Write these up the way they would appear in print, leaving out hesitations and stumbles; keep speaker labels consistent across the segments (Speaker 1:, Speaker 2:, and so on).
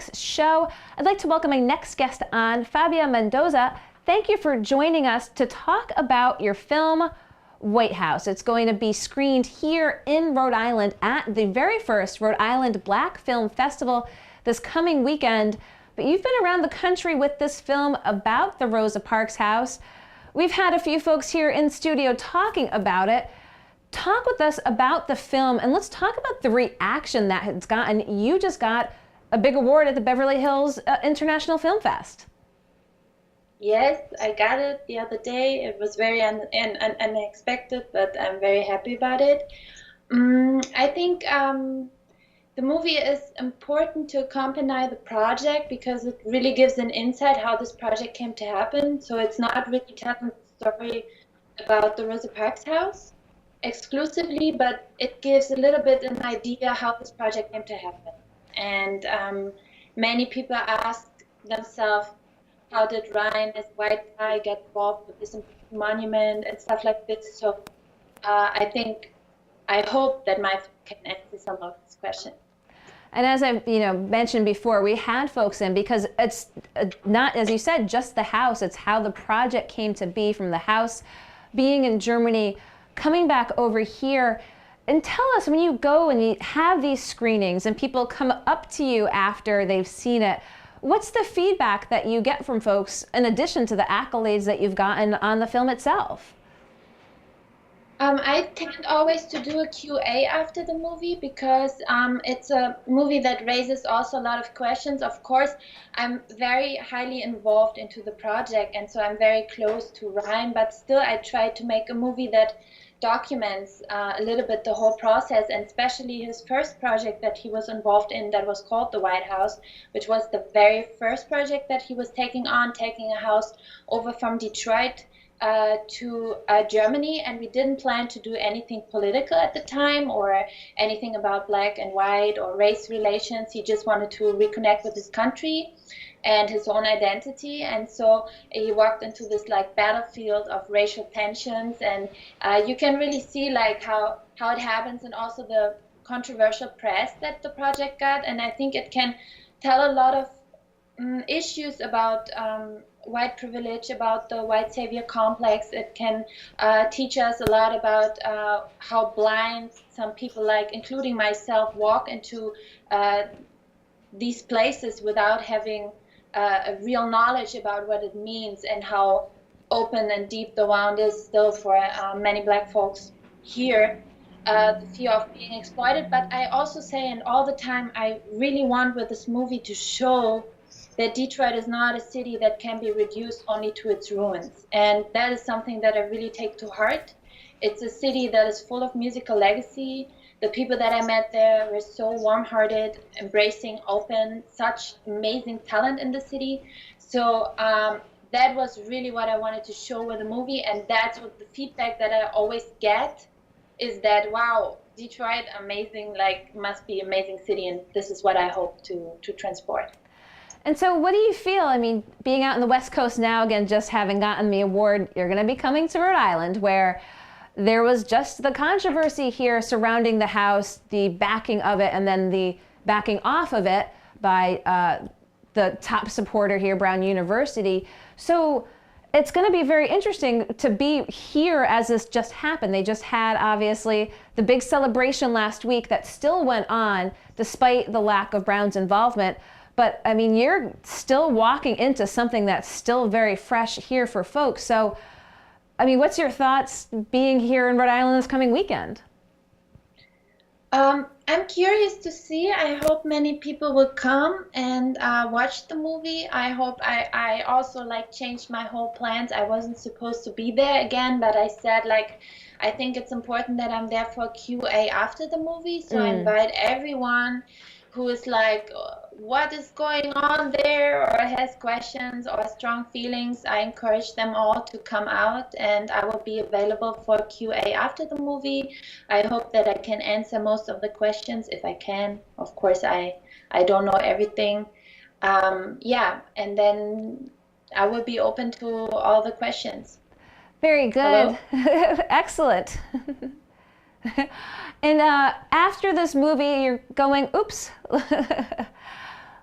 Speaker 1: week's show. I'd like to welcome my next guest on, Fabia Mendoza. Thank you for joining us to talk about your film, White House. It's going to be screened here in Rhode Island at the very first Rhode Island Black Film Festival this coming weekend. But you've been around the country with this film about the Rosa Parks house. We've had a few folks here in studio talking about it. Talk with us about the film, and let's talk about the reaction that it's gotten. You just got a big award at the Beverly Hills International Film Fest.
Speaker 2: Yes, I got it the other day. It was very unexpected, but I'm very happy about it. I think the movie is important to accompany the project because it really gives an insight how this project came to happen. So it's not really telling the story about the Rosa Parks house exclusively, but it gives a little bit an idea how this project came to happen. And many people ask themselves, how did Ryan, this white guy, get involved with this monument and stuff like this? So I hope that my can answer some of these questions.
Speaker 1: And as I mentioned before, we had folks in because it's not, as you said, just the house. It's how the project came to be, from the house being in Germany, coming back over here. And tell us, when you go and you have these screenings and people come up to you after they've seen it, what's the feedback that you get from folks in addition to the accolades that you've gotten on the film itself?
Speaker 2: I tend always to do a QA after the movie because it's a movie that raises also a lot of questions. Of course, I'm very highly involved into the project, and so I'm very close to Ryan, but still I try to make a movie that documents a little bit the whole process, and especially his first project that he was involved in that was called the White House, which was the very first project that he was taking a house over from Detroit to Germany, and we didn't plan to do anything political at the time or anything about black and white or race relations. He just wanted to reconnect with his country and his own identity, and so he walked into this like battlefield of racial tensions, and you can really see like how it happens, and also the controversial press that the project got. And I think it can tell a lot of issues about white privilege, about the white savior complex. It can teach us a lot about how blind some people, like including myself, walk into these places without having a real knowledge about what it means, and how open and deep the wound is still for many black folks here, the fear of being exploited. But I also say, and all the time, I really want with this movie to show that Detroit is not a city that can be reduced only to its ruins. And that is something that I really take to heart. It's a city that is full of musical legacy. The people that I met there were so warm-hearted, embracing, open, such amazing talent in the city. So that was really what I wanted to show with the movie, and that's what the feedback that I always get is that, wow, Detroit, amazing, like must be amazing city, and this is what I hope to transport.
Speaker 1: And so what do you feel? I mean, being out in the West Coast now, again, just having gotten the award, you're going to be coming to Rhode Island, where there was just the controversy here surrounding the house, the backing of it, and then the backing off of it by the top supporter here, Brown University. So it's going to be very interesting to be here as this just happened. They just had, obviously, the big celebration last week that still went on despite the lack of Brown's involvement. But I mean, you're still walking into something that's still very fresh here for folks. So, I mean, what's your thoughts being here in Rhode Island this coming weekend?
Speaker 2: I'm curious to see. I hope many people will come and watch the movie. I hope I also like changed my whole plans. I wasn't supposed to be there again, but I said like, I think it's important that I'm there for QA after the movie. So I invite everyone who is like, what is going on there, or has questions or strong feelings. I encourage them all to come out, and I will be available for QA after the movie. I hope that I can answer most of the questions if I can. Of course, I don't know everything. Yeah, and then I will be open to all the questions.
Speaker 1: Very good. Excellent. And after this movie, you're going, oops,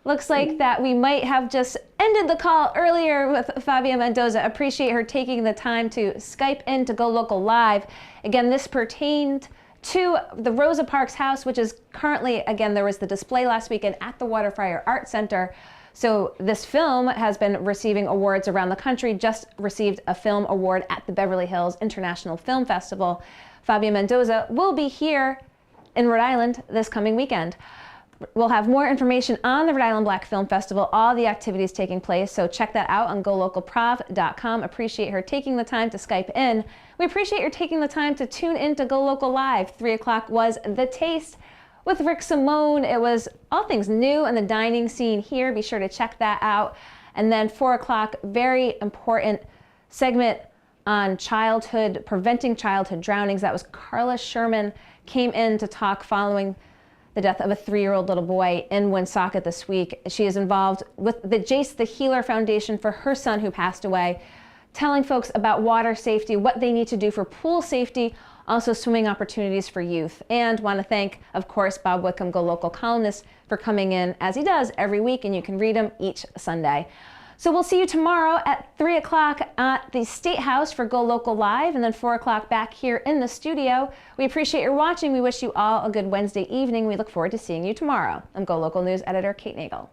Speaker 1: Looks like that we might have just ended the call earlier with Fabia Mendoza. Appreciate her taking the time to Skype in to Go Local Live. Again, this pertained to the Rosa Parks house, which is currently, again, there was the display last weekend at the Waterfryer Art Center. So this film has been receiving awards around the country, just received a film award at the Beverly Hills International Film Festival. Fabia Mendoza will be here in Rhode Island this coming weekend. We'll have more information on the Rhode Island Black Film Festival, all the activities taking place, so check that out on golocalprov.com. Appreciate her taking the time to Skype in. We appreciate her taking the time to tune in to Go Local Live. 3 o'clock was The Taste with Rick Simone. It was all things new in the dining scene here. Be sure to check that out. And then 4 o'clock, very important segment on childhood, preventing childhood drownings. That was Carla Sherman came in to talk following the death of a 3-year-old little boy in Woonsocket this week. She is involved with the Jace the Healer Foundation for her son who passed away, telling folks about water safety, what they need to do for pool safety, also swimming opportunities for youth. And want to thank, of course, Bob Wickham, Go Local columnist, for coming in as he does every week, and you can read him each Sunday. So we'll see you tomorrow at 3 o'clock at the State House for Go Local Live, and then 4 o'clock back here in the studio. We appreciate your watching. We wish you all a good Wednesday evening. We look forward to seeing you tomorrow. I'm Go Local News editor Kate Nagel.